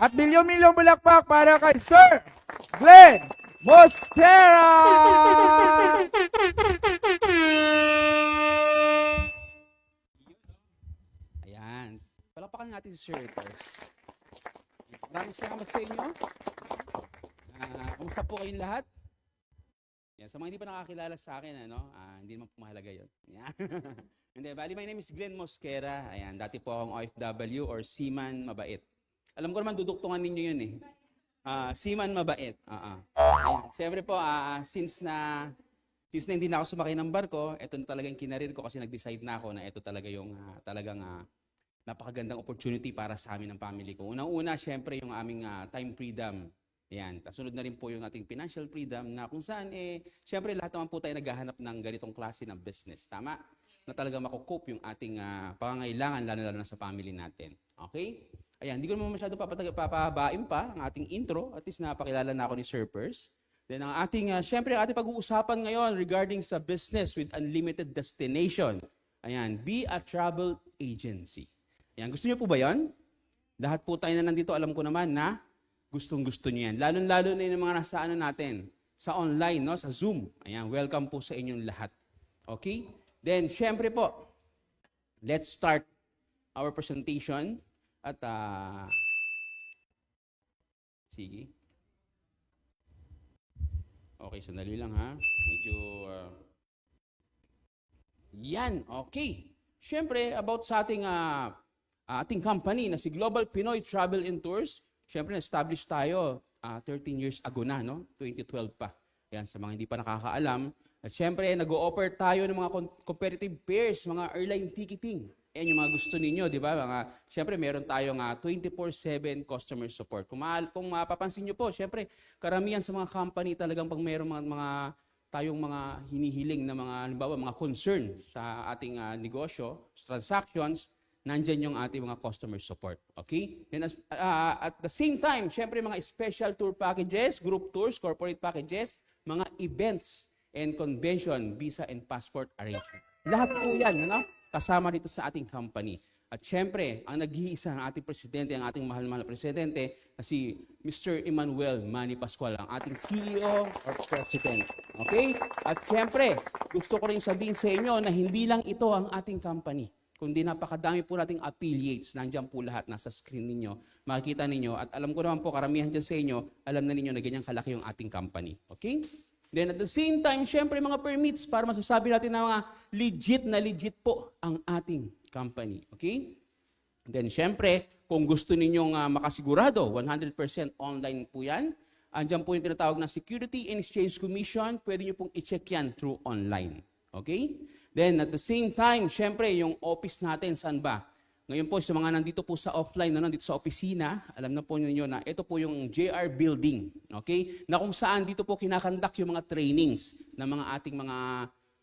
At milyon-milyong bulakpak para kay Sir Glenn Mosquera! Ayan. Palakpakan natin si Sir first. Maraming salamat sa inyo. Kumusta po kayong lahat? Yan, sa mga hindi pa nakakilala sa akin, hindi naman po mahalaga yun. Yan. Hindi, bali, my name is Glenn Mosquera. Ayan, dati po akong OFW or Seaman Mabait. Alam ko naman, duduktungan ninyo yun eh. Seaman Mabait. Ayan. Siyempre po, since na hindi na ako sumakay ng barko, ito na talagang kinarir ko kasi nag-decide na ako na ito talaga yung talagang napakagandang opportunity para sa amin ng family ko. Unang-una, siyempre, yung aming time freedom. Yan. Kasunod na rin po yung ating financial freedom na kung saan, siyempre, lahat naman po tayo naghahanap ng ganitong klase ng business. Tama? Na talaga makukope yung ating pangangailangan, lalo-lalo na sa family natin. Okay? Ayan, hindi ko naman masyado papabain pa ang ating intro. At least napakilala na ako ni Sir Pers. Then ang ating, siyempre, ating pag-uusapan ngayon regarding sa business with unlimited destination. Ayan, be a travel agency. Ayan, gusto niyo po ba yan? Lahat po tayo na nandito, alam ko naman na gustong-gusto niyo yan. Lalo-lalo na yung mga nasa natin, sa online, no? Sa Zoom. Ayan, welcome po sa inyong lahat. Okay? Then, siyempre po, let's start our presentation. At, sige. Okay, sandali lang ha. Medyo, yan, okay. Siyempre, about sa ating company na si Global Pinoy Travel and Tours. Siyempre, na-establish tayo 13 years ago na, no? 2012 pa. Yan, sa mga hindi pa nakakaalam. At siyempre, nag-o-offer tayo ng mga competitive fares, mga airline ticketing. Yan yung mga gusto ninyo, di ba? Siyempre, meron tayong 24/7 customer support. Kung mapapansin nyo po, siyempre, karamihan sa mga company talagang pag meron tayong mga hinihiling na halimbawa, mga concern sa ating negosyo, transactions, nandyan yung ating mga customer support. Okay? Then at the same time, siyempre, mga special tour packages, group tours, corporate packages, mga events and convention, visa and passport arrangement. Lahat po yan, ano? Kasama dito sa ating company. At syempre, ang nag-iisa ng ating presidente, ang ating mahal-mahal na presidente, na si Mr. Emmanuel Manny Pascual, ang ating CEO or President. Okay? At syempre, gusto ko rin sabihin sa inyo na hindi lang ito ang ating company, kundi napakadami po nating affiliates. Nandiyan po lahat, nasa screen ninyo. Makikita ninyo. At alam ko naman po, karamihan dyan sa inyo, alam na ninyo na ganyang kalaki yung ating company. Okay? Then at the same time, syempre mga permits para masasabi natin na mga legit po ang ating company. Okay? Then syempre, kung gusto ninyong makasigurado, 100% online po yan. Andiyan po yung tinatawag na Security and Exchange Commission. Pwede nyo pong i-check yan through online. Okay? Then at the same time, syempre yung office natin, saan ba? Ngayon po, sa mga nandito po sa offline, nandito sa opisina, alam na po ninyo na ito po yung JR Building. Okay? Na kung saan dito po kinakandak yung mga trainings ng mga ating mga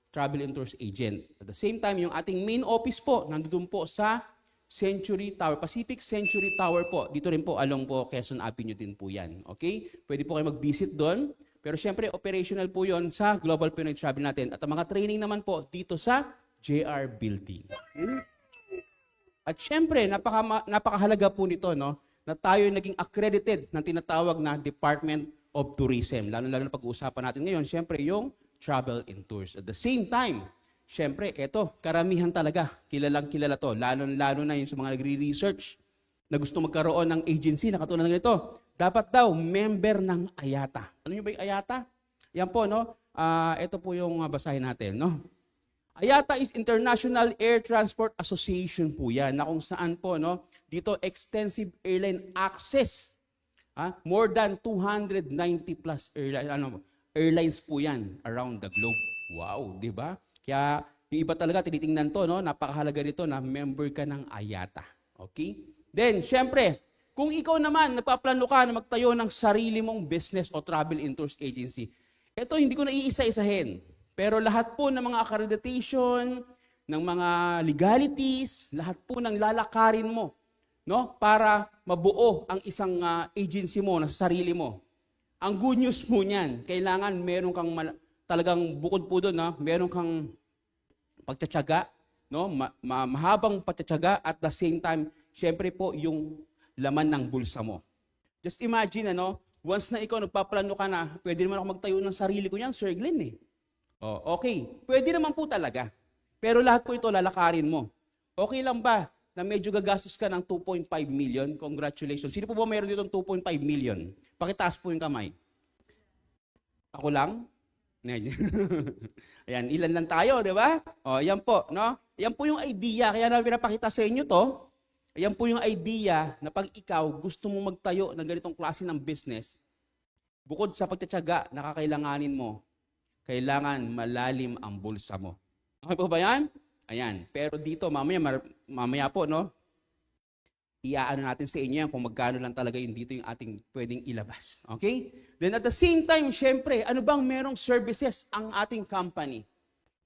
travel and tours agent. At the same time, yung ating main office po, nandun po sa Century Tower, Pacific Century Tower po. Dito rin po, along po Quezon Avenue din po yan. Okay? Pwede po kayo mag-visit doon. Pero syempre, operational po yon sa Global Pinoy Travel natin. At ang mga training naman po dito sa JR Building. Okay? At syempre, napakahalaga po nito, no, na tayo naging accredited ng tinatawag na Department of Tourism. Lalo-lalo na pag-uusapan natin ngayon, syempre, yung travel and tours. At the same time, syempre, eto, karamihan talaga, kilalang-kilala to. Lalo-lalo na yung sa mga nagre-research na gusto magkaroon ng agency na katulad ng ito. Dapat daw, member ng AYATA. Ano nyo ba yung AYATA? Yan po, no? Ito po yung basahin natin, no? AYATA is International Air Transport Association po yan, na kung saan po, no? Dito, extensive airline access. More than 290 plus airlines po yan around the globe. Wow, di ba? Kaya yung iba talaga, tinitingnan to, no? Napakahalaga nito na member ka ng AYATA. Okay? Then, syempre, kung ikaw naman, nagpaplano ka na magtayo ng sarili mong business o travel and tours agency, ito hindi ko na iisa-isahin. Pero lahat po ng mga accreditation, ng mga legalities, lahat po ng lalakarin mo, no? Para mabuo ang isang agency mo na sa sarili mo. Ang good news po niyan, kailangan meron kang talagang bukod po doon, meron kang pagtsatsaga, no? Mahabang pagtsatsaga at the same time, syempre po yung laman ng bulsa mo. Just imagine, once na ikaw nagpaplano ka na, pwede naman ako magtayo ng sarili ko niyan, Sir Glenn eh. Oh, okay. Pwede naman po talaga. Pero lahat po ito lalakarin mo. Okay lang ba na medyo gagastos ka ng 2.5 million? Congratulations. Sino po ba mayroon dito ng 2.5 million? Pakitaas po yung kamay. Ako lang? Ayan, ilan lang tayo, di ba? O, yan po, no? Yan po yung idea. Kaya namin pinapakita sa inyo to. Yan po yung idea na pag ikaw gusto mo magtayo ng ganitong klase ng business, bukod sa pagtatyaga na kakailanganin mo, kailangan malalim ang bulsa mo. Okay po ba yan? Ayan. Pero dito, mamaya po, no? Iaano natin sa inyo yan kung magkano lang talaga yun dito yung ating pwedeng ilabas. Okay? Then at the same time, syempre, ano bang merong services ang ating company?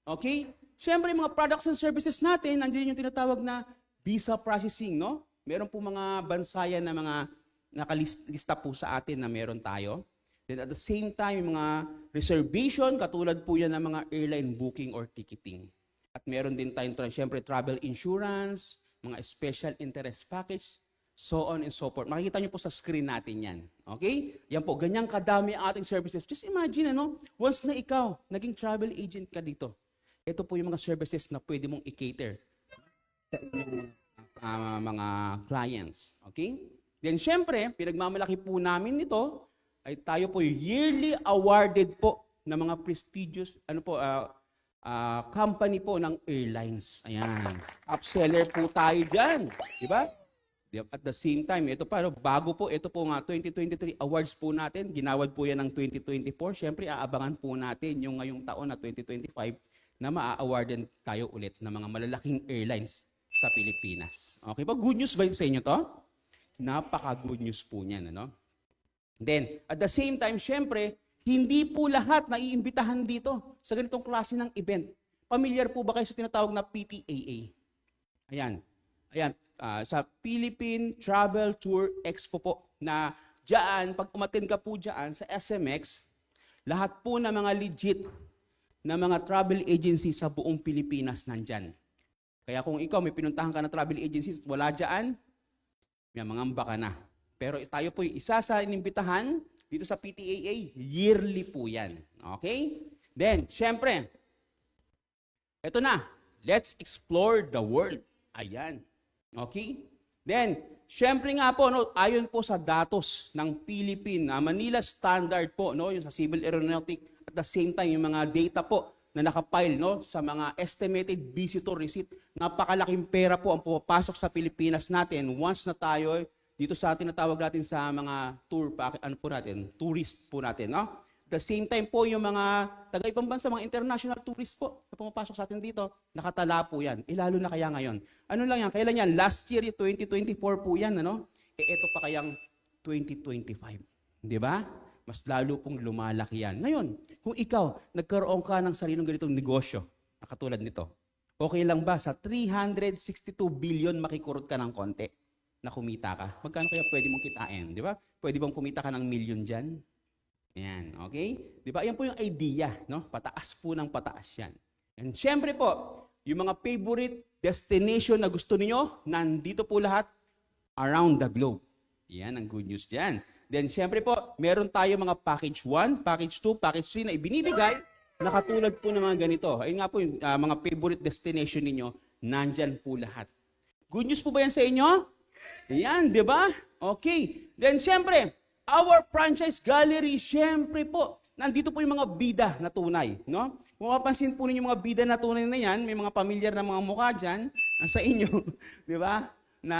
Okay? Syempre, mga products and services natin, nandiyan yung tinatawag na visa processing, no? Meron po mga bansayan na mga nakalista po sa atin na meron tayo. Then at the same time, yung mga reservation, katulad po yan ng mga airline booking or ticketing. At meron din tayong, syempre, travel insurance, mga special interest package, so on and so forth. Makikita nyo po sa screen natin yan. Okay? Yan po, ganyang kadami ang ating services. Just imagine, once na ikaw, naging travel agent ka dito, ito po yung mga services na pwede mong i-cater mga clients. Okay? Then, syempre, pinagmamalaki po namin nito, ay tayo po yearly awarded po ng mga prestigious company po ng airlines. Ayan. Upseller po tayo dyan. Diba? At the same time, ito pa, bago po, ito po nga 2023 awards po natin. Ginawad po yan ng 2024. Siyempre, aabangan po natin yung ngayong taon na 2025 na maa-awardan tayo ulit ng mga malalaking airlines sa Pilipinas. Okay ba? Good news ba yun sa inyo to? Napaka-good news po niyan. Then, at the same time, syempre, hindi po lahat naiimbitahan dito sa ganitong klase ng event. Familiar po ba kayo sa tinatawag na PTAA? Ayan. Ayan. Sa Philippine Travel Tour Expo po na dyan, pag umattend ka po dyan sa SMX, lahat po na mga legit na mga travel agency sa buong Pilipinas nandyan. Kaya kung ikaw may pinuntahan ka na travel agencies, wala dyan, may mangamba ka na. Pero tayo po yung isa sa inimbitahan dito sa PTAA, yearly po yan. Okay? Then, syempre, eto na, let's explore the world. Ayan. Okay? Then, syempre nga po, ayon po sa datos ng Philippine Manila Standard po, yung sa Civil Aeronautic, at the same time, yung mga data po na nakapile sa mga estimated visitor receipt. Napakalaking pera po ang pupasok sa Pilipinas natin once na tayo dito sa tinatawag natin sa mga tour package, tourist po natin, At the same time po, yung mga taga-ibang bansa, mga international tourist po na pumapasok sa atin dito, nakatala po yan. Lalo na kaya ngayon. Ano lang yan? Kailan yan? Last year, 2024 po yan, ito pa kayang 2025. Di ba? Mas lalo pong lumalaki yan. Ngayon, kung ikaw, nagkaroon ka ng sariling ganitong negosyo, na katulad nito, okay lang ba sa 362 billion makikurot ka ng konti na kumita ka? Magkano kaya pwede mong kitain? Di ba? Pwede bang kumita ka ng million dyan? Yan, okay? Di ba? Yan po yung idea, Pataas po ng pataas yan. And syempre po, yung mga favorite destination na gusto niyo, nandito po lahat around the globe. Yan ang good news dyan. Then, syempre po, meron tayo mga package 1, package 2, package 3 na ibinibigay na katulad po ng mga ganito. Ayun nga po yung mga favorite destination ninyo, nandyan po lahat. Good news po ba yan sa inyo? Yan, di ba? Okay. Then, syempre, our franchise gallery, syempre po, nandito po yung mga bida na tunay. Kung mapapansin po ninyo mga bida na tunay na yan, may mga pamilyar na mga mukha dyan, sa inyo, di ba? Na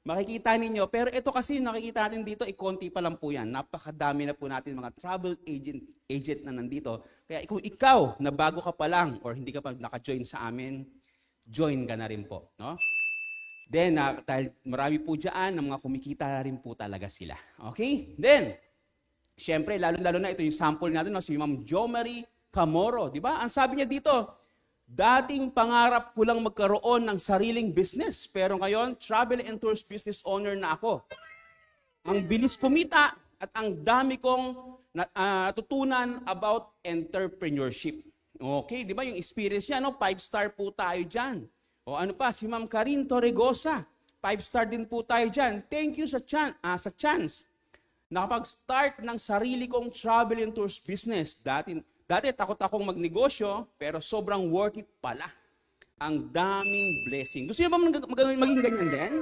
makikita ninyo. Pero ito kasi nakikita natin dito, konti pa lang po yan. Napakadami na po natin mga travel agent na nandito. Kaya kung ikaw na bago ka pa lang or hindi ka pa naka-join sa amin, join ka na rin po. Then, dahil marami po dyan, ng mga kumikita na rin po talaga sila. Okay? Then, syempre, lalo-lalo na ito yung sample natin, si Ma'am Jo Marie Camoro. Di ba? Ang sabi niya dito, dating pangarap ko lang magkaroon ng sariling business, pero ngayon, travel and tours business owner na ako. Ang bilis kumita at ang dami kong natutunan about entrepreneurship. Okay, di ba yung experience niya, 5-star po tayo dyan. O ano pa, si Ma'am Karin Torregosa, 5-star din po tayo dyan. Thank you sa chance nakapag-start ng sarili kong travel and tours business. Dati takot akong magnegosyo, pero sobrang worth it pala. Ang daming blessing. Gusto niyo ba maging ganyan din?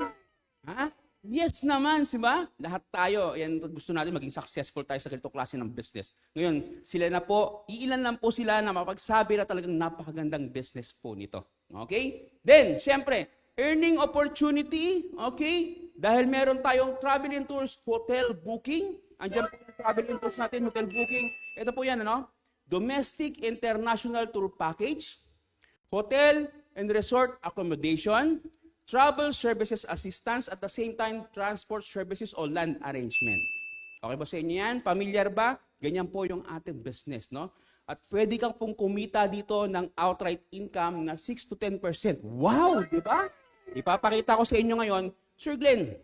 Ha? Yes naman, di ba? Lahat tayo, yan, gusto natin maging successful tayo sa ganito klase ng business. Ngayon, sila na po, iilan lang po sila na mapagsabi na talagang napakagandang business po nito. Okay? Then, syempre, earning opportunity, okay? Dahil meron tayong travel and tours, hotel booking. Andiyan po yung travel and tours natin, hotel booking. Ito po yan, ano? Domestic International Tour Package, hotel and resort accommodation, travel services assistance, at the same time, transport services o land arrangement. Okay ba sa inyo yan? Pamilyar ba? Ganyan po yung ating business, no? At pwede kang pong kumita dito ng outright income na 6 to 10%. Wow! Di ba? Ipapakita ko sa inyo ngayon, Sir Glenn,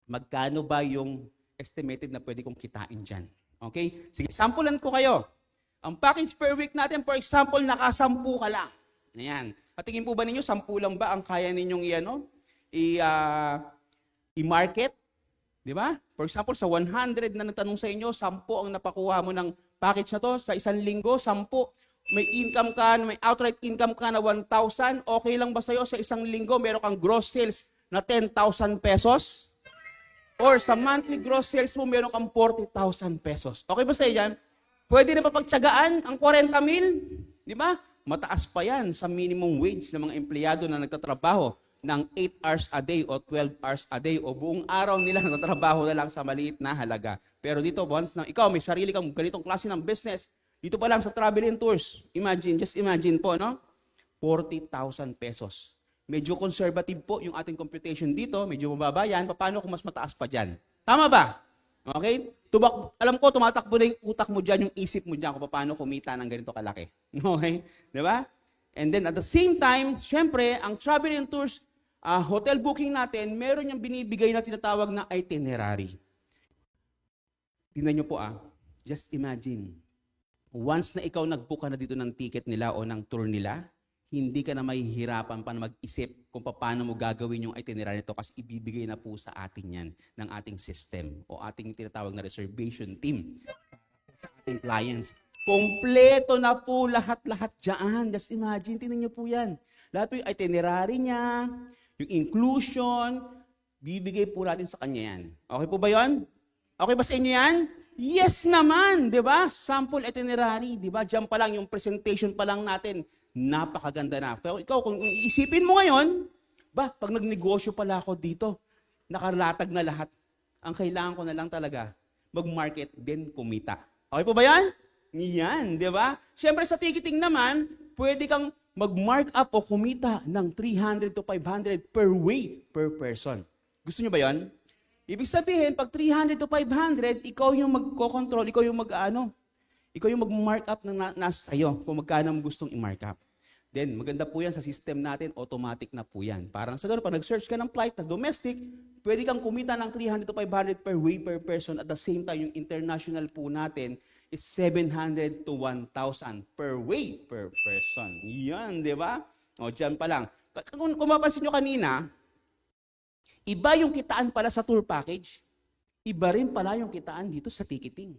magkano ba yung estimated na pwede kong kitain dyan? Okay? Sige, sampulan ko kayo. Ang package per week natin, for example, nakasampu ka lang. Ayan. Patingin po ba ninyo, 10 lang ba ang kaya ninyong i-market? Di ba? For example, sa 100 na natanong sa inyo, 10 ang napakuha mo ng package na to. Sa isang linggo, 10. May income ka, may outright income ka na 1,000. Okay lang ba sa'yo sa isang linggo, meron kang gross sales na 10,000 pesos? Or sa monthly gross sales mo, meron kang 40,000 pesos. Okay ba sa'yo yan? Pwede na ba pagtsagaan ang 40,000? Di ba? Mataas pa yan sa minimum wage ng mga empleyado na nagtatrabaho ng 8 hours a day o 12 hours a day o buong araw nila nagtatrabaho na lang sa maliit na halaga. Pero dito, once na ikaw may sarili kang ganitong klase ng business, dito pa lang sa travel and tours, just imagine po, no? 40,000 pesos. Medyo conservative po yung ating computation dito, medyo mababa yan. Paano kung mas mataas pa dyan? Tama ba? Okay? Alam ko, tumatakbo na yung utak mo dyan, yung isip mo dyan kung paano kumita ng ganito kalaki. Okay? Di ba? And then at the same time, syempre, ang travel and tours, hotel booking natin, meron yung binibigay na tinatawag na itinerary. Tingnan nyo po just imagine, once na ikaw nag-book ka na dito ng ticket nila o ng tour nila, hindi ka na mahihirapan pa na mag-isip kung paano mo gagawin yung itinerary nito kasi ibibigay na po sa atin yan ng ating system o ating tinatawag na reservation team sa ating clients. Kompleto na po lahat-lahat dyan. Just imagine, tingnan nyo po yan. Lahat po yung itinerary niya, yung inclusion, bibigay po natin sa kanya yan. Okay po ba yon? Okay ba sa inyo yan? Yes naman, di ba? Sample itinerary, di ba? Diyan pa lang, yung presentation pa lang natin, napakaganda na. Pero ikaw, kung iisipin mo ngayon, pag nagnegosyo pala ako dito, nakalatag na lahat. Ang kailangan ko na lang talaga, mag-market, then kumita. Okay po ba yan? Yan, di ba? Siyempre sa ticketing naman, pwede kang mag-mark up o kumita ng 300 to 500 per way, per person. Gusto nyo ba yan? Ibig sabihin, pag 300 to 500, ikaw yung magko-control, ikaw yung ikaw yung mag-mark up ng nasa sa'yo kung magkano mo gustong i-mark up. Then, maganda po yan sa system natin, automatic na po yan. Parang sa gano'n, pag nag-search ka ng flight na domestic, pwede kang kumita ng 300 to 500 per way per person. At the same time, yung international po natin is 700 to 1,000 per way per person. Yan, di ba? O, dyan pa lang. Kung mapansin nyo kanina, iba yung kitaan pala sa tour package, iba rin pala yung kitaan dito sa ticketing.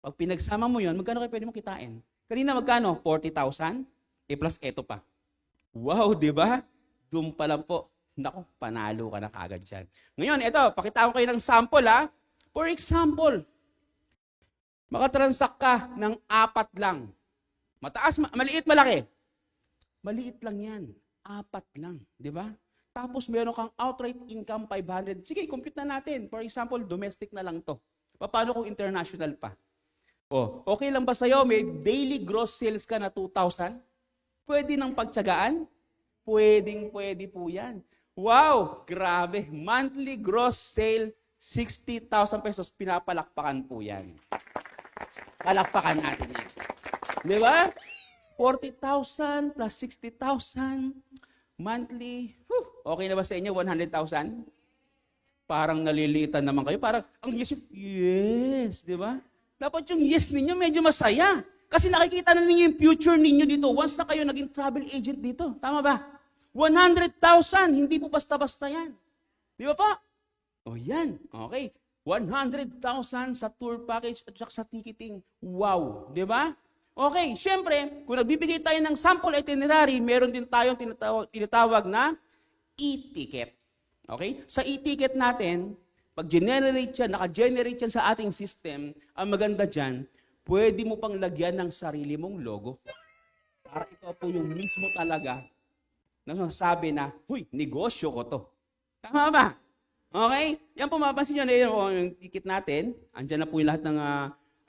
Pag pinagsama mo yun, magkano kayo pwede mo kitain? Kanina magkano? 40,000? Plus eto pa. Wow, di ba? Doon pa lang po. Naku, panalo ka na kaagad dyan. Ngayon, ito, pakita ko kayo ng sample For example, makatransact ka ng 4 lang. Mataas, maliit, malaki. Maliit lang yan. 4 lang, di ba? Tapos meron kang outright income 500. Sige, compute na natin. For example, domestic na lang to. Paano kung international pa? Okay lang ba sa'yo? May daily gross sales ka na 2,000? Pwede nang pagtsagaan? Pwede po yan. Wow! Grabe! Monthly gross sale, 60,000 pesos. Pinapalakpakan po yan. Palakpakan natin yan. Di ba? 40,000 plus 60,000 monthly. Okay na ba sa inyo? 100,000? Parang naliliitan naman kayo. Parang, ang yes, di ba? Dapat yung yes ninyo medyo masaya. Kasi nakikita na ninyo yung future ninyo dito once na kayo naging travel agent dito. Tama ba? 100,000, hindi po basta-basta yan. Di ba pa? Yan. Okay. 100,000 sa tour package at saka sa ticketing. Wow, di ba? Okay, syempre, kung nagbibigay tayo ng sample itinerary, meron din tayong tinatawag na e-ticket. Okay? Sa e-ticket natin, pag generate yan, naka-generate yan sa ating system, ang maganda dyan, pwede mo pang lagyan ng sarili mong logo. Para ikaw po yung mismo talaga na sabi na, huy, negosyo ko to. Tama ba? Okay? Yan po mapapansin nyo na yung ticket natin. Andyan na po yung lahat ng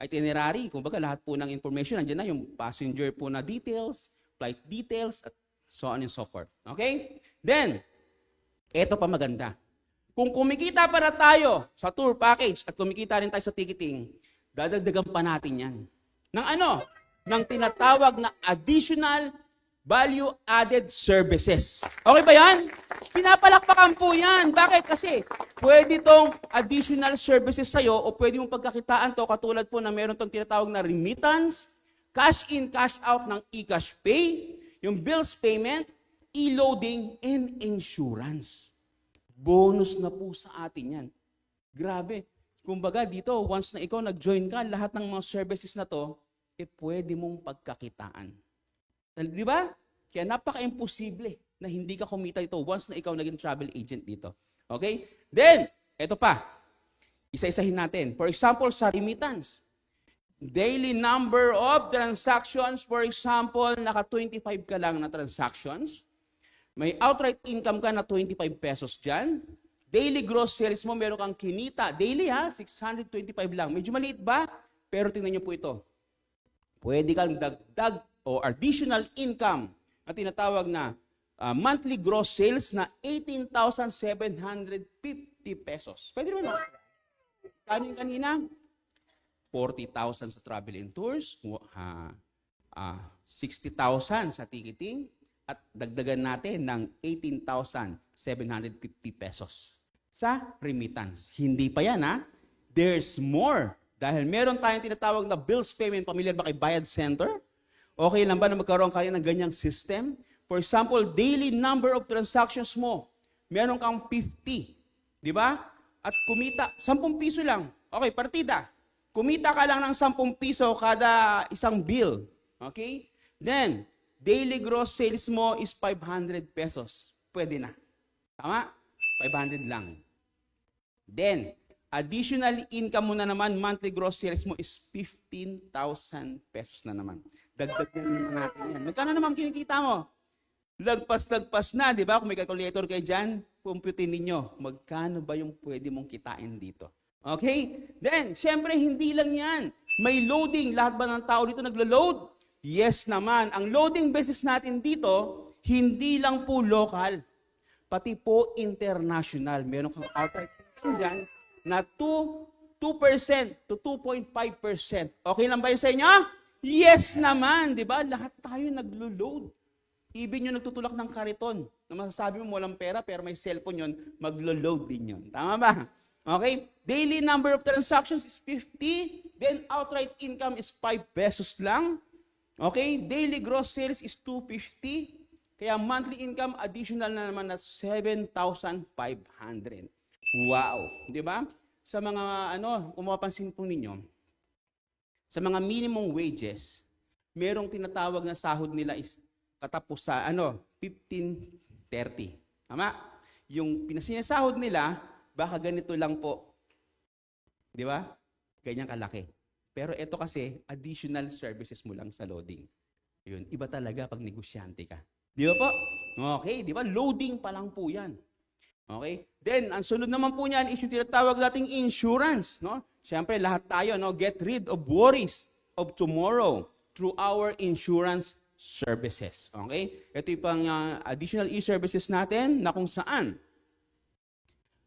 itinerary. Kumbaga lahat po ng information. Andyan na yung passenger po na details, flight details, at so on and so forth. Okay? Then, eto pa maganda. Kung kumikita para tayo sa tour package at kumikita rin tayo sa ticketing, dadagdagan pa natin yan. Ng ano? Ng tinatawag na additional value-added services. Okay ba yan? Pinapalakpakan po yan. Bakit? Kasi pwede tong additional services sa'yo o pwede mong pagkakitaan to katulad po na meron tong tinatawag na remittance, cash in, cash out ng e-cash pay, yung bills payment, e-loading, and insurance. Bonus na po sa atin yan. Grabe. Kumbaga dito, once na ikaw nag-join ka, lahat ng mga services na to, pwede mong pagkakitaan. Di ba? Kaya napaka-imposible na hindi ka kumita ito once na ikaw naging travel agent dito. Okay? Then, eto pa. Isa-isahin natin. For example, sa remittance. Daily number of transactions. For example, naka-25 ka lang na transactions. May outright income ka na 25 pesos dyan. Daily gross sales mo, meron kang kinita. Daily 625 lang. Medyo maliit ba? Pero tingnan nyo po ito. Pwede kang dagdag o additional income na tinatawag na monthly gross sales na 18,750 pesos. Pwede naman. Kano yung kanina? 40,000 sa travel and tours, 60,000 sa ticketing, at dagdagan natin ng 18,750 pesos sa remittance. Hindi pa yan There's more. Dahil meron tayong tinatawag na bills payment. Familiar ba kay Bayad Center? Okay lang ba na magkaroon kayo ng ganyang system? For example, daily number of transactions mo. Meron kang 50. Di ba? At kumita, 10 piso lang. Okay, partida. Kumita ka lang ng 10 piso kada isang bill. Okay? Then, daily gross sales mo is 500 pesos. Pwede na. Tama? 500 lang. Then, additional income mo na naman, monthly gross sales mo is 15,000 pesos na naman. Dagdagan natin yan. Magkano naman kinikita mo? Lagpas-lagpas na, di ba? Kung may calculator kayo dyan, kumputin ninyo. Magkano ba yung pwede mong kitain dito? Okay? Then, syempre, hindi lang yan. May loading. Lahat ba ng tao dito naglo-load? Yes naman. Ang loading business natin dito, hindi lang po local, pati po international. Meron kang outright dyan na 2% to 2.5%. Okay lang ba yun sa inyo? Yes naman, di ba? Lahat tayo naglo-load. Even yung nagtutulak ng kariton, na masasabi mo walang pera, pero may cellphone yun, maglo-load din yun. Tama ba? Okay? Daily number of transactions is 50, then outright income is 5 pesos lang. Okay? Daily gross sales is 250, kaya monthly income additional na naman na 7,500. Wow! Di ba? Sa mga, kung mapapansin po ninyo, sa mga minimum wages, merong tinatawag na sahod nila is katapos sa 15.30. Tama? Yung pinasinasahod nila, baka ganito lang po. Di ba? Ganyan kalaki. Pero ito kasi, additional services mo lang sa loading. Yun, iba talaga pag negosyante ka. Di ba po? Okay, di ba? Loading pa lang po yan. Okay? Then, ang sunod naman po niyan is yung tinatawag nating insurance. No? Siyempre, lahat tayo, get rid of worries of tomorrow through our insurance services. Okay? Ito yung pang additional e-services natin na kung saan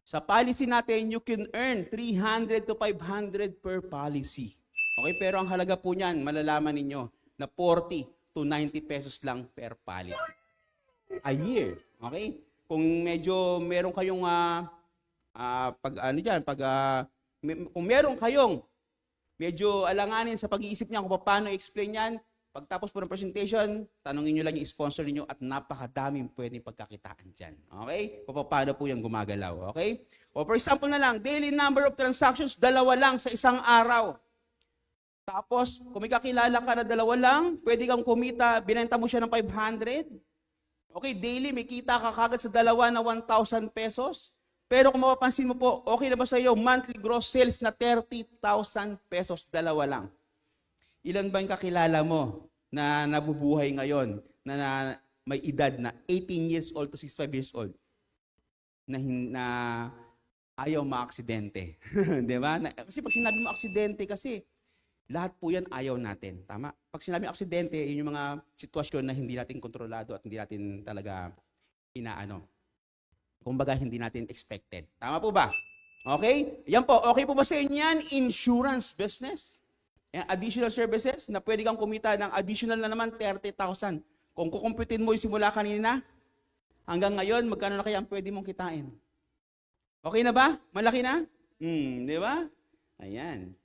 sa policy natin, you can earn 300 to 500 per policy. Okay? Pero ang halaga po niyan, malalaman ninyo na 40 to 90 pesos lang per policy. A year. Okay? Kung medyo meron kayong kung meron kayong medyo alanganin sa pag-iisip niya kung paano i-explain yan, pagtapos po ng presentation, tanongin nyo lang yung sponsor niyo at napakadaming pwedeng pagkakitaan dyan. Okay? Kung paano po yung gumagalaw. Okay? O for example na lang, daily number of transactions, 2 lang sa isang araw. Tapos, kung may kakilala ka na 2 lang, pwede kang kumita, binenta mo siya ng 500. Okay, daily, may kita ka kagad sa 2 na 1,000 pesos. Pero kung mapapansin mo po, okay na ba sa iyo, monthly gross sales na 30,000 pesos, 2 lang. Ilan ba yung kakilala mo na nabubuhay ngayon, na may edad na 18 years old to 65 years old, na ayaw maaksidente? Di ba? Kasi pag sinabi mo aksidente, kasi lahat po yan ayaw natin. Tama? Pag sinabi aksidente, yun yung mga sitwasyon na hindi natin kontrolado at hindi natin talaga inaano. Kumbaga, hindi natin expected. Tama po ba? Okay? Yan po. Okay po ba sa inyo yan? Insurance business. Additional services na pwede kang kumita ng additional na naman 30,000. Kung kukumputin mo yung simula kanina, hanggang ngayon, magkano na kaya ang pwede mong kitain? Okay na ba? Malaki na? Di ba? Ayan.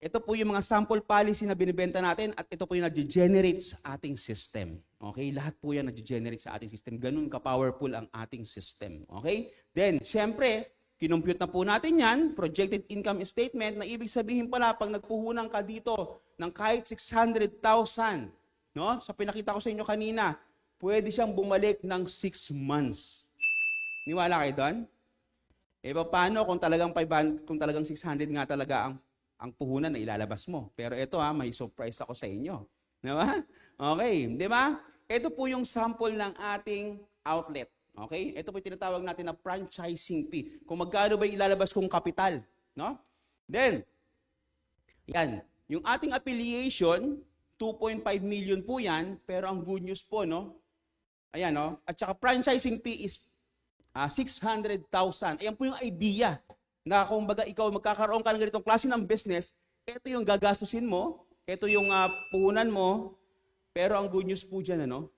Ito po yung mga sample policy na binibenta natin at ito po yung nag-generate sa ating system. Okay? Lahat po yan nag-generate sa ating system. Ganun ka-powerful ang ating system. Okay? Then, syempre, kinumpute na po natin yan, projected income statement, na ibig sabihin pala, pag nagpuhunan ka dito ng kahit 600,000, no? Sa pinakita ko sa inyo kanina, pwede siyang bumalik ng 6 months. Niwala kayo doon? E paano kung talagang 500, kung talagang 600 nga talaga ang puhunan na ilalabas mo? Pero ito may surprise ako sa inyo. Di ba? Okay, di ba? Ito po yung sample ng ating outlet. Okay? Ito po yung tinatawag natin na franchising fee. Kung magkano ba ilalabas kong kapital. No? Then, yan. Yung ating affiliation, 2.5 million po yan. Pero ang good news po, no? Ayan, no? At saka franchising fee is 600,000. Ayan po yung idea na kung baga ikaw magkakaroon ka ng ganitong klase ng business, ito yung gagastusin mo, ito yung puhunan mo, pero ang good news po dyan, ano?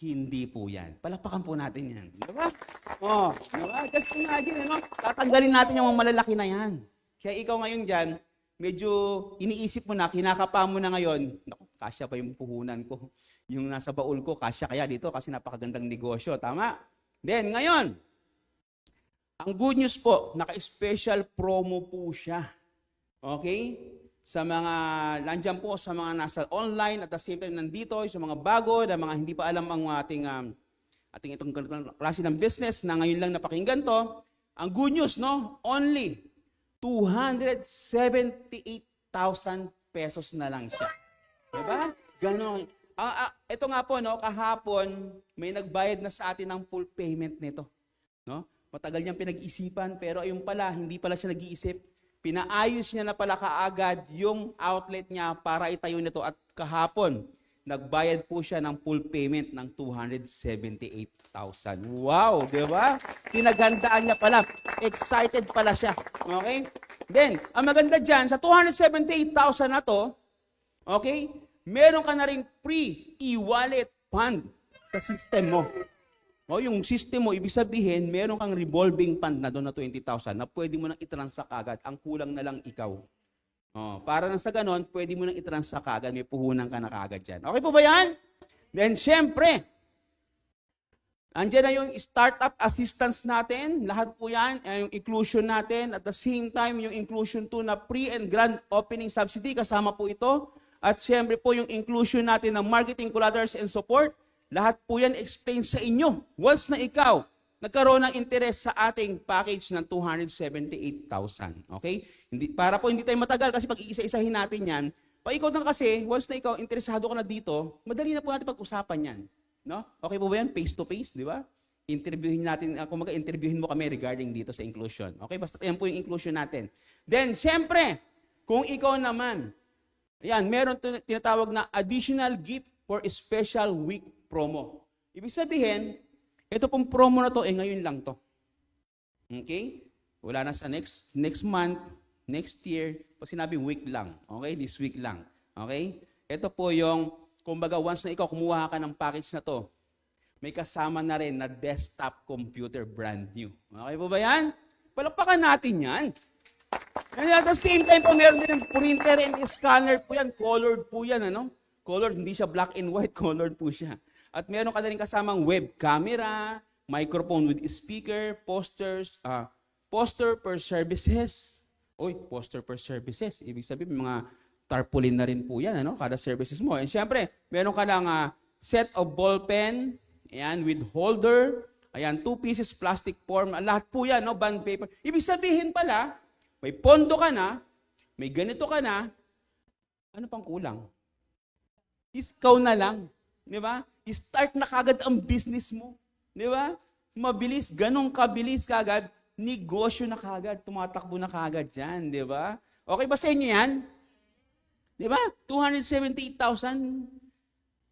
Hindi po yan. Palakpakan po natin yan. Di ba? Di ba? Just imagine, ano? Tatanggalin natin yung mga malalaki na yan. Kaya ikaw ngayon dyan, medyo iniisip mo na, kinakapa mo na ngayon, naku, kasya pa yung puhunan ko. Yung nasa baul ko, kasya kaya dito kasi napakagandang negosyo. Tama? Then, ngayon, ang good news po, naka-special promo po siya. Okay? Sa mga, nandiyan po sa mga nasa online at the same time nandito, sa mga bago, na mga hindi pa alam ang ating itong klase ng business na ngayon lang napakinggan to, ang good news, no? Only 278,000 pesos na lang siya. Diba? Ganon. Ito nga po, no, kahapon, may nagbayad na sa atin ng full payment nito. No? Matagal niyang pinag-isipan, pero ayun pala, hindi pala siya nag-iisip. Pinaayos niya na pala kaagad yung outlet niya para itayo nito at kahapon, nagbayad po siya ng full payment ng 278,000. Wow, di ba? Pinaghandaan niya pala. Excited pala siya. Okay? Then, ang maganda dyan, sa 278,000 na to, okay, meron ka na rin free e-wallet fund sa system mo. O, yung system mo, ibig sabihin, meron kang revolving fund na doon na 20,000 na pwede mo nang i-transact agad. Ang kulang na lang ikaw. O, para nang sa ganon, pwede mo nang i-transact agad. May puhunan ka na kagad dyan. Okay po ba yan? Then, syempre, andyan na yung startup assistance natin. Lahat po yan, yung inclusion natin. At the same time, yung inclusion 2 na pre and grand opening subsidy, kasama po ito. At syempre po, yung inclusion natin ng marketing collaterals and support. Lahat po yan explain sa inyo. Once na ikaw nagkaroon ng interest sa ating package ng 278,000. Okay? Para po hindi tayo matagal kasi pag iisa-isahin natin yan, paikot lang kasi, once na ikaw interesado ka na dito, madali na po natin pag-usapan yan. No? Okay po ba yan? Face to face, di ba? Interviewin natin, interviewin mo kami regarding dito sa inclusion. Okay? Basta yan po yung inclusion natin. Then, syempre, kung ikaw naman, ayan, meron tinatawag na additional gift for a special week promo. Ibig sabihin, ito pong promo na to, ngayon lang to. Okay? Wala na sa next month, next year, pag sinabing week lang. Okay? This week lang. Okay? Ito po yung, kumbaga, once na ikaw kumuha ka ng package na to, may kasama na rin na desktop computer brand new. Okay po ba yan? Palakpakan natin yan. And at the same time po, meron din yung printer and scanner po yan. Colored po yan, ano? Colored, hindi siya black and white, colored po siya. At meron ka na rin kasamang web camera, microphone with speaker, posters, poster per services. Uy, poster per services. Ibig sabihin, may mga tarpaulin na rin po yan, ano? Kada services mo. And syempre, meron ka lang set of ball pen, ayan, with holder, ayan, 2 pieces plastic form, lahat po yan, no? Bond paper. Ibig sabihin pala, may pondo ka na, may ganito ka na, ano pang kulang? Ikaw na lang. Di ba? Start na kagad ang business mo. Di ba? Mabilis, ganong kabilis kagad, negosyo na kagad, tumatakbo na kagad dyan. Di ba? Okay ba sa inyo yan? Di ba? 278,000,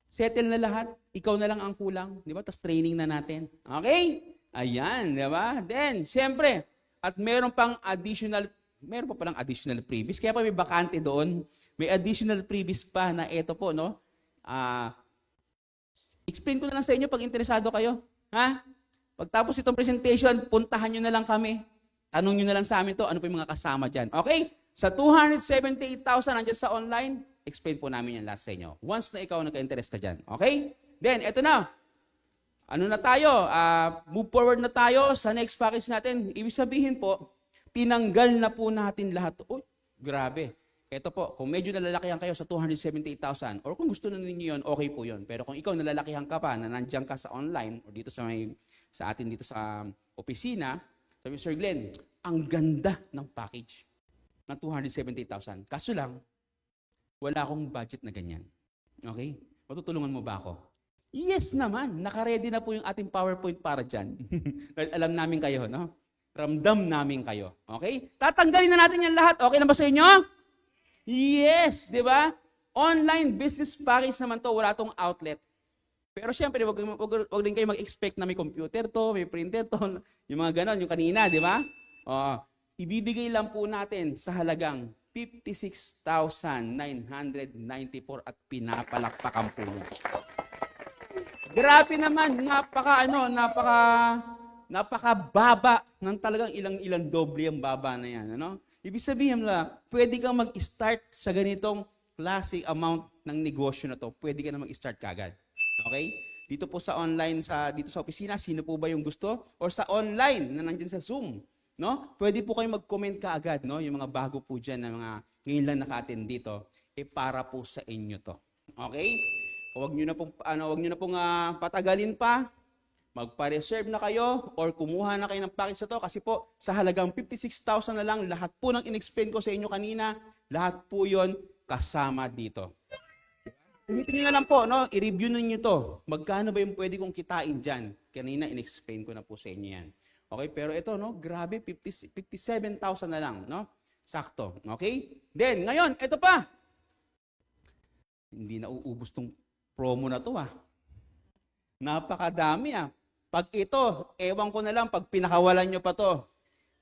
settle na lahat. Ikaw na lang ang kulang. Di ba? Tapos training na natin. Okay? Ayan, di ba? Then, siyempre, at meron pa palang additional previous. Kaya pa may bakante doon. May additional previous pa na ito po, no? Explain ko na lang sa inyo pag interesado kayo. Ha? Pagtapos itong presentation, puntahan nyo na lang kami. Tanong nyo na lang sa amin to, ano pa yung mga kasama dyan. Okay? Sa 278,000 nandiyan sa online, explain po namin yan lahat sa inyo. Once na ikaw nagka-interest ka dyan. Okay? Then, eto na. Ano na tayo? Move forward na tayo sa next package natin. Ibig sabihin po, tinanggal na po natin lahat. Uy, grabe. Eto po, kung medyo nalalakihan kayo sa 278,000, or kung gusto na ninyo yun, okay po yun. Pero kung ikaw nalalakihan ka pa, na nandiyan ka sa online, or dito sa atin dito sa opisina, sabi, Sir Glenn, ang ganda ng package ng 278,000. Kaso lang, wala akong budget na ganyan. Okay? Matutulungan mo ba ako? Yes naman. Naka-ready na po yung ating PowerPoint para dyan. Alam namin kayo, no? Ramdam namin kayo. Okay? Tatanggalin na natin yan lahat. Okay na ba sa inyo? Yes! Di ba? Online business package naman to. Wala tong outlet. Pero syempre, wag din kayo mag-expect na may computer to, may printer to, yung mga ganon, yung kanina, di ba? Ibibigay lang po natin sa halagang 56,994 at pinapalakpakan po yan. Grabe naman, napakababa ng talagang ilang doble ang baba na yan. Ano? Ibig sabihin na, pwede kang mag-start sa ganitong classic amount ng negosyo na to. Pwede ka na mag-start kagad. Okay? Dito po sa online, dito sa opisina, sino po ba yung gusto? Or sa online na nandiyan sa Zoom. No? Pwede po kayo mag-comment kaagad, no? Yung mga bago po dyan na mga ngayon lang naka-attend dito, para po sa inyo to. Okay? Huwag nyo na pong patagalin pa. Magpa-reserve na kayo or kumuha na kayo ng package na to kasi po sa halagang 56,000 na lang, lahat po ng in-explain ko sa inyo kanina, lahat po yon kasama dito. Ulitin nyo na lang po, no? I-review ninyo to. Magkano ba yung pwede kong kitain dyan? Kanina in-explain ko na po sa inyo yan. Okay, pero ito, no? Grabe, 57,000 na lang, no? Sakto, okay? Then, ngayon, ito pa. Hindi na uubos tong promo na to, Napakadami, Pag ito, ewan ko na lang, pag pinakawalan nyo pa to,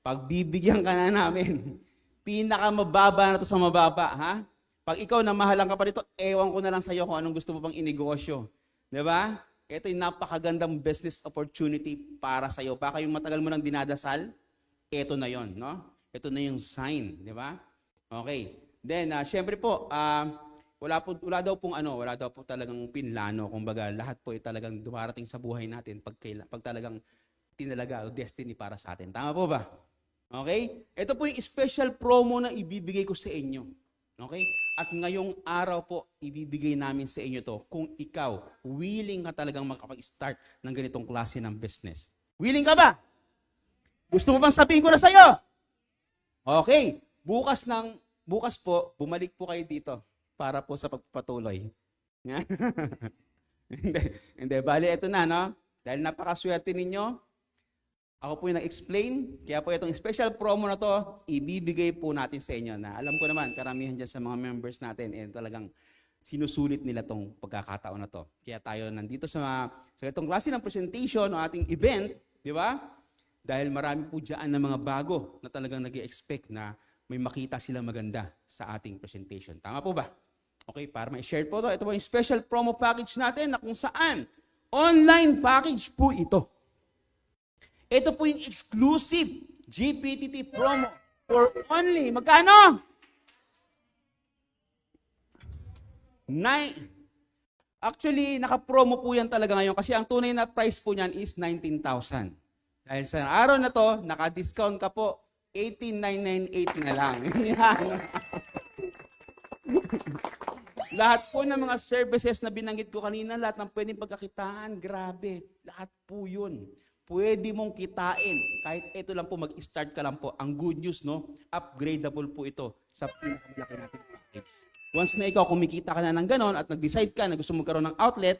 pag bibigyan ka na namin, pinakamababa na to sa mababa, ha? Pag ikaw na mahalang ka pa dito, ewan ko na lang sa'yo kung anong gusto mo pang inegosyo. Di ba? Ito yung napakagandang business opportunity para sa'yo. Baka yung matagal mo nang dinadasal, ito na yon, no? Ito na yung sign, di ba? Okay. Then, syempre po, wala daw po talagang pinlano. Kumbaga, lahat po ay talagang dumarating sa buhay natin pag talagang tinalaga o destiny para sa atin. Tama po ba? Okay? Ito po yung special promo na ibibigay ko sa inyo. Okay? At ngayong araw po, ibibigay namin sa inyo to kung ikaw, willing ka talagang makapag-start ng ganitong klase ng business. Willing ka ba? Gusto mo bang sabihin ko na sa'yo? Okay. Bukas po, bumalik po kayo dito para po sa pagpapatuloy. Hindi. Bali, ito na, no? Dahil napakaswerte ninyo, ako po yung nag-explain, kaya po itong special promo na to, ibibigay po natin sa inyo na alam ko naman, karamihan dyan sa mga members natin, talagang sinusulit nila tong pagkakataon na to. Kaya tayo nandito sa itong klase ng presentation o ating event, di ba? Dahil marami po dyan na mga bago na talagang nag-expect na may makita sila maganda sa ating presentation. Tama po ba? Okay, para ma-share po ito po yung special promo package natin na kung saan online package po ito. Ito po yung exclusive GPTT promo for only, magkano? Actually, naka-promo po yan talaga ngayon kasi ang tunay na price po niyan is 19,000. Dahil sa araw na to, naka-discount ka po, 18,998 na lang. Yan. Lahat po ng mga services na binanggit ko kanina, lahat ng pwedeng pagkakitaan, grabe. Lahat po yun. Pwede mong kitain. Kahit ito lang po, mag-start ka lang po. Ang good news, no? Upgradable po ito sa pinakamalaki natin package. Once na ikaw kumikita ka na ng ganon at nag-decide ka na gusto mo magkaroon ng outlet,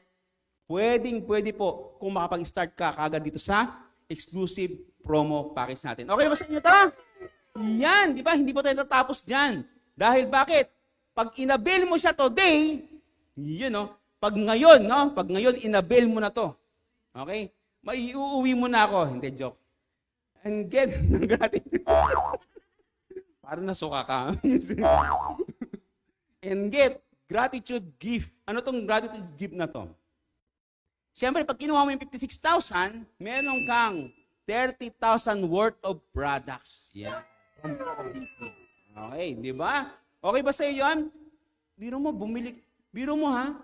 pwede po kung makapag-start ka kagad dito sa exclusive promo package natin. Okay ba sa inyo ito? Yan, di ba? Hindi po tayo tatapos dyan. Dahil bakit? Pag inabil mo siya today, yun no? Pag ngayon, no? Pag ngayon, inabil mo na to. Okay? May uuwi mo na ako. Hindi, joke. And get ng gratitude. Parang nasuka ka. And get gratitude gift. Ano tong gratitude gift na to? Siyempre, pag kinuha mo yung 56,000, meron kang 30,000 worth of products. Yeah. Okay, di ba? Okay ba sa iyo yan? Biro mo ha?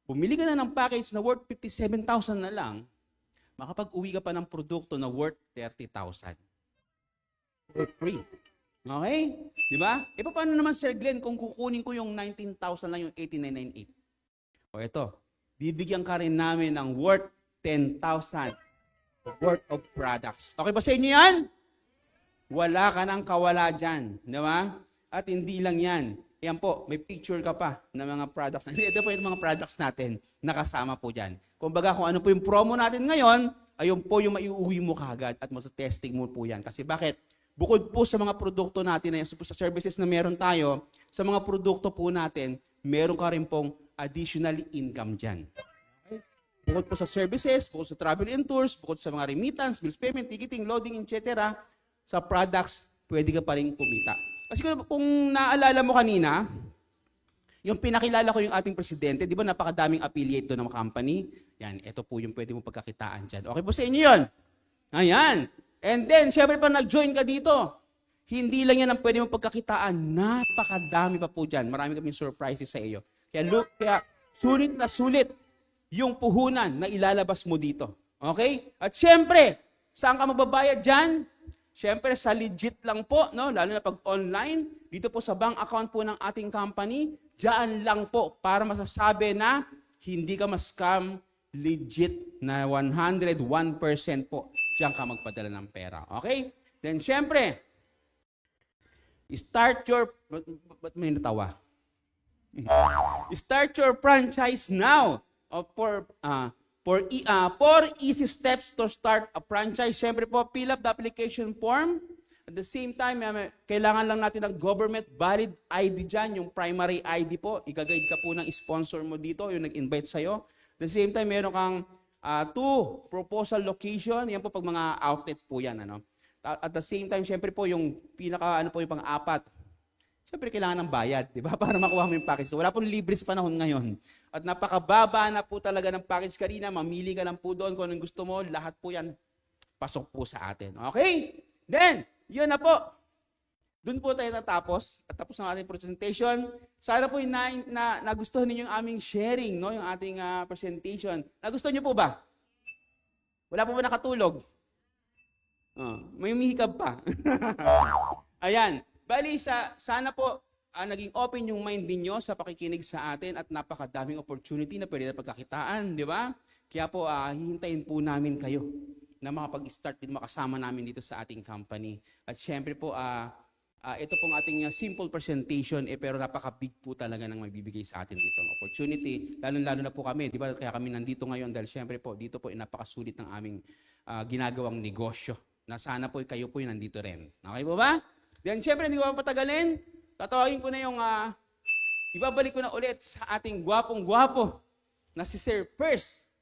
Bumili ka na ng package na worth 57,000 na lang, makapag-uwi ka pa ng produkto na worth 30,000. For free. Okay? Di ba? E paano naman, Sir Glenn, kung kukunin ko yung 19,000 lang yung 18,998? O ito, bibigyan ka rin namin ng worth 10,000 worth of products. Okay ba sa inyo yan? Wala ka nang kawala dyan. Di ba? At hindi lang yan. Yan po, may picture ka pa ng mga products. Ito po yung mga products natin nakasama po dyan. Kumbaga kung ano po yung promo natin ngayon, ayun po yung maiuwi mo kagad at testing mo po yan. Kasi bakit? Bukod po sa mga produkto natin, sa services na meron tayo, sa mga produkto po natin, meron ka rin pong additional income dyan. Okay? Bukod po sa services, bukod sa travel and tours, bukod sa mga remittance, bills payment, ticketing, loading, etc., sa products, pwede ka pa rin kumita. Kasi kung naalala mo kanina, yung pinakilala ko yung ating presidente, di ba napakadaming affiliate doon ng company? Yan, ito po yung pwede mo pagkakitaan dyan. Okay po sa inyo yun? Ayan. And then, syempre pa nag-join ka dito. Hindi lang yan ang pwede mo pagkakitaan. Napakadami pa po dyan. Marami kaming surprises sa iyo. Kaya sulit na sulit yung puhunan na ilalabas mo dito. Okay? At syempre, saan ka magbabayad dyan? Siyempre, sa legit lang po, no? Lalo na pag online, dito po sa bank account po ng ating company, diyan lang po para masasabi na hindi ka ma-scam, legit na 101% po. Diyan ka magpadala ng pera. Okay? Then, siyempre, start your... Ba't may natawa? Start your franchise now. For easy steps to start a franchise, siyempre po, fill up the application form. At the same time, kailangan lang natin ng government valid ID dyan, yung primary ID po. Ika-guide ka po ng sponsor mo dito, yung nag-invite sa'yo. At the same time, meron kang 2 proposal location. Yan po pag mga outlet po yan. Ano? At the same time, siyempre po, yung yung pang-apat. Siyempre, kailangan ng bayad, di ba? Para makuha mo yung package. So, wala pong libre sa panahon ngayon. At napakababa na po talaga ng package kanina. Mamili ka lang po doon kung anong gusto mo. Lahat po yan, pasok po sa atin. Okay? Then, yun na po. Doon po tayo natapos. At tapos ng ating presentation. Sana po yung nagustuhan ninyo yung aming sharing, no? Yung ating presentation. Nagustuhan niyo po ba? Wala po ba nakatulog? May umihikab pa. Ayan. Bali, sana po naging open yung mind ninyo sa pakikinig sa atin at napakadaming opportunity na pwede na pagkakitaan, di ba? Kaya po, hihintayin po namin kayo na makapag-start din makasama namin dito sa ating company. At syempre po, ito pong ating simple presentation, pero napaka-big po talaga ng mabibigay sa atin dito ang opportunity. Lalo-lalo na po kami, di ba? Kaya kami nandito ngayon dahil syempre po, dito po napakasulit ng aming ginagawang negosyo. Na sana po kayo po yung nandito rin. Okay po ba? Then, siyempre, hindi ko papatagalin. Tatawagin ko na yung, ibabalik ko na ulit sa ating gwapong-gwapo na si Sir First